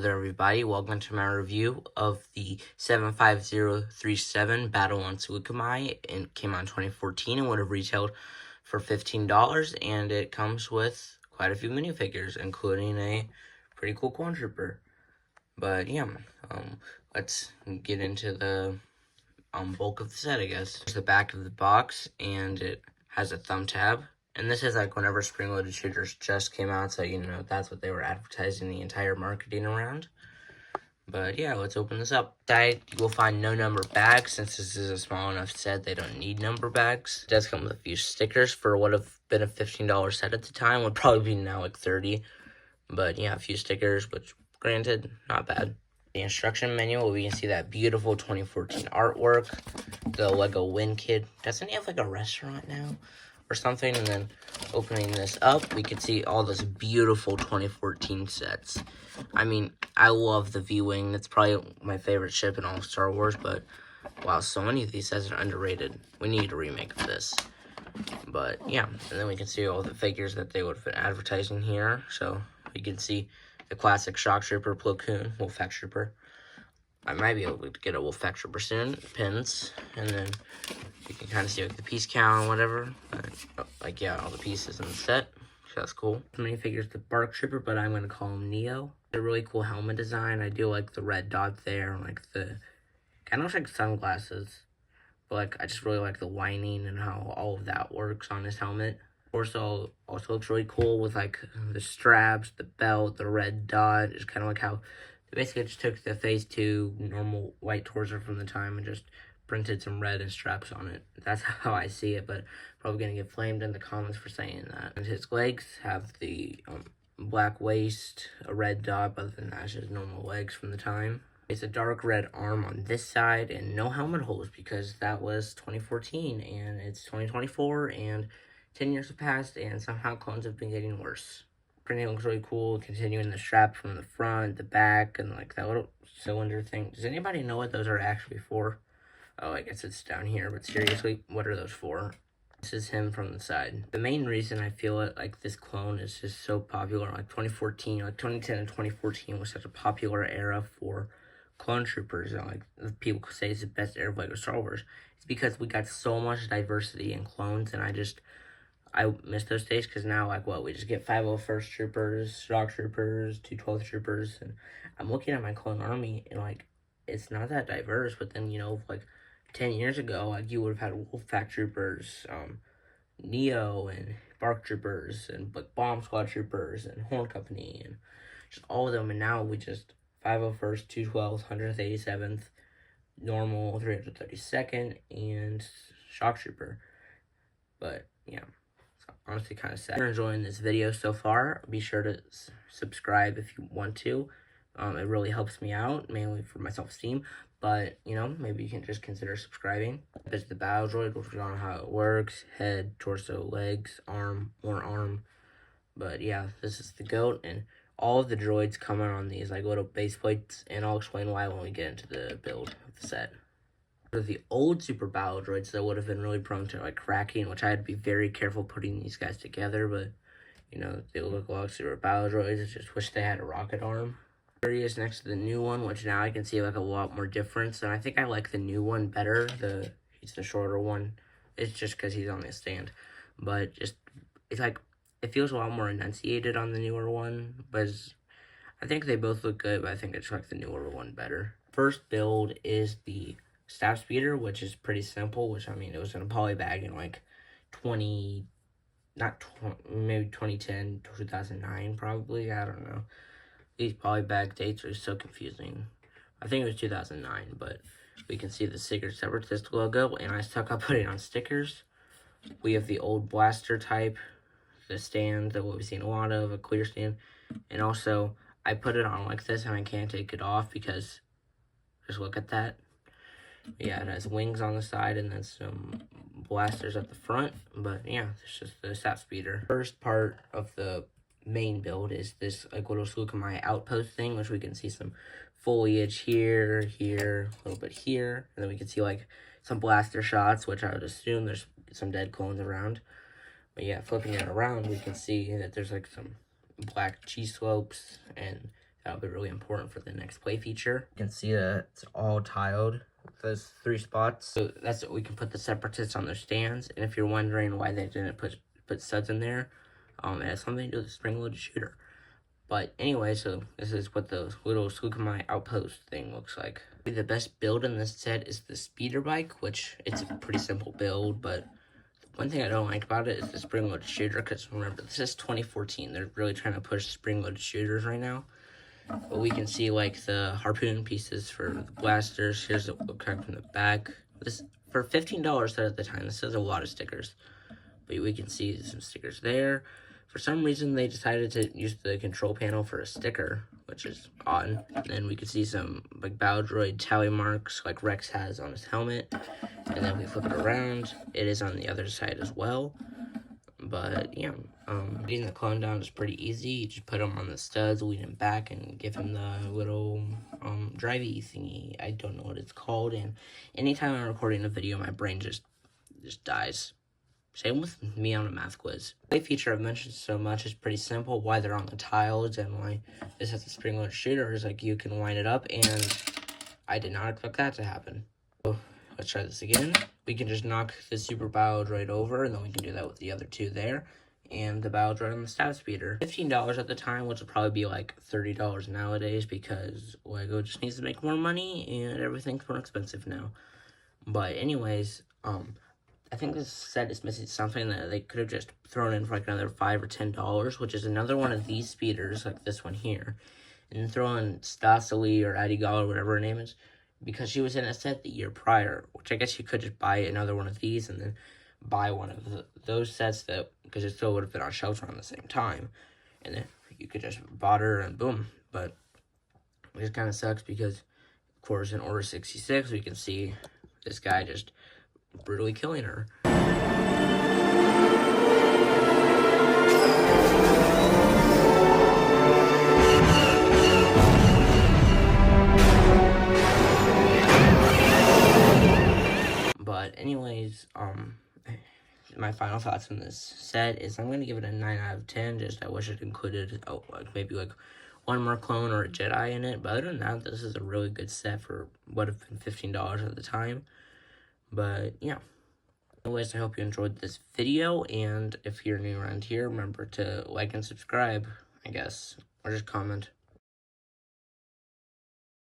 there, everybody. Welcome to my review of the 75037 Battle on Saleucumi. It came out in 2014 and would have retailed for $15, and it comes with quite a few minifigures, including a pretty cool clone trooper. But yeah, let's get into the bulk of the set, I guess. It's the back of the box, and it has a thumb tab. And this is like whenever spring-loaded shooters just came out, so you know that's what they were advertising the entire marketing around. But yeah, let's open this up. Inside, you will find no number bags. Since this is a small enough set, they don't need number bags. It does come with a few stickers for what would have been a $15 set at the time. Would probably be now like $30. But yeah, a few stickers, which granted, not bad. The instruction manual, we can see that beautiful 2014 artwork. The Lego Win Kid. Doesn't he have like a restaurant now or something? And then opening this up, we can see all those beautiful 2014 sets. I mean, I love the V-Wing. That's probably my favorite ship in all of Star Wars, but wow, so many of these sets are underrated. We need a remake of this. But yeah, and then we can see all the figures that they would have been advertising here. So you can see the classic Shock Trooper, Plo Koon, Wolf Pack Trooper. I might be able to get a Wolf Pack Trooper soon, pins, and then you can kind of see like the piece count and whatever. Like yeah, all the pieces in the set, so that's cool. Minifigures the Bark Trooper, but I'm gonna call him Neo. A really cool helmet design. I do like the red dot there, like the kind of looks like sunglasses, but like I just really like the lining and how all of that works on his helmet. Also looks really cool with like the straps, the belt, the red dot. It's kind of like how they basically just took the Phase 2 normal white torso from the time and just printed some red and straps on it. That's how I see it, but probably gonna get flamed in the comments for saying that. And his legs have the black waist, a red dot, other than that, it's just normal legs from the time. It's a dark red arm on this side and no helmet holes because that was 2014 and it's 2024 and 10 years have passed, and somehow clones have been getting worse. Printing looks really cool, continuing the strap from the front, the back, and like that little cylinder thing. Does anybody know what those are actually for? Oh, I guess it's down here, but seriously, what are those for? This is him from the side. The main reason I feel it, like this clone is just so popular, like 2014, like 2010 and 2014 was such a popular era for clone troopers, and like people say it's the best era of Lego Star Wars. It's because we got so much diversity in clones, and I miss those days because now, like, what, we just get 501st troopers, shock troopers, 212th troopers, and I'm looking at my clone army, and, like, it's not that diverse, but then, you know, like, 10 years ago, like, you would have had Wolf Pack troopers, Neo, and Bark troopers, and, like, Bomb Squad troopers, and Horn Company, and just all of them, and now we just 501st, 212th, 187th, normal, 332nd, and shock trooper, but, yeah. Honestly kind of sad. If you're enjoying this video so far, be sure to subscribe if you want to. It really helps me out, mainly for my self-esteem, but, you know, maybe you can just consider subscribing. There's the battle droid, which we don't know how it works. Head, torso, legs, arm, more arm. But yeah, this is the GOAT, and all of the droids come on these like little base plates, and I'll explain why when we get into the build of the set. The old Super Battle Droids that would have been really prone to like cracking, which I had to be very careful putting these guys together, but you know, they look like Super Battle Droids. I just wish they had a rocket arm. Here he is next to the new one, which now I can see like a lot more difference, and I think I like the new one better. He's the shorter one. It's just because he's on the stand, but just it's like it feels a lot more enunciated on the newer one, but I think they both look good, but I think it's like the newer one better. First build is the Staff Speeder, which is pretty simple, which, I mean, it was in a poly bag in, like, maybe 2010, 2009, probably, I don't know. These poly bag dates are so confusing. I think it was 2009, but we can see the Secret Separatist logo, and I stuck up putting on stickers. We have the old blaster type, the stand that we've seen a lot of, a clear stand, and also, I put it on like this, and I can't take it off because, just look at that. Yeah, it has wings on the side and then some blasters at the front. But yeah, it's just the Staff Speeder. First part of the main build is this like little Saleucumi outpost thing, which we can see some foliage here, a little bit here. And then we can see like some blaster shots, which I would assume there's some dead clones around. But yeah, flipping it around, we can see that there's like some black cheese slopes and That'll be really important for the next play feature. You can see that it's all tiled with those 3 spots. So that's what we can put the separatists on their stands. And if you're wondering why they didn't put studs in there, it has something to do with the spring-loaded shooter. But anyway, so this is what the little Saleucumi outpost thing looks like. The best build in this set is the speeder bike, which it's a pretty simple build, but one thing I don't like about it is the spring-loaded shooter, because remember, this is 2014. They're really trying to push spring-loaded shooters right now. But we can see, like, the harpoon pieces for the blasters. Here's what it looks like from the back. This, for $15 set at the time, this has a lot of stickers. But we can see some stickers there. For some reason, they decided to use the control panel for a sticker, which is odd. And then we can see some, like, Battle Droid tally marks, like Rex has on his helmet. And then we flip it around, it is on the other side as well. But, yeah, getting the clone down is pretty easy. You just put him on the studs, lean him back, and give him the little, drivey thingy. I don't know what it's called, and anytime I'm recording a video, my brain just dies. Same with me on a math quiz. The feature I've mentioned so much is pretty simple. Why they're on the tiles and why this has a spring-loaded shooter is like you can wind it up, and I did not expect that to happen. So let's try this again. We can just knock the super Battle Droid over, and then we can do that with the other 2 there, and the Battle Droid on the staff speeder. $15 at the time, which will probably be like $30 nowadays because LEGO just needs to make more money, and everything's more expensive now. But anyways, I think this set is missing something that they could have just thrown in for like another $5 or $10, which is another one of these speeders, like this one here. And then throw in Stasili or Adigal or whatever her name is, because she was in a set the year prior, which I guess you could just buy another one of these and then buy one of those sets, that because it still would have been on shelves around the same time. And then you could just bought her and boom. But it just kind of sucks because, of course, in Order 66, we can see this guy just brutally killing her. But anyways, my final thoughts on this set is I'm going to give it a 9 out of 10. Just I wish it included maybe like one more clone or a Jedi in it. But other than that, this is a really good set for what have been $15 at the time. But yeah. Anyways, I hope you enjoyed this video, and if you're new around here, remember to like and subscribe, I guess, or just comment.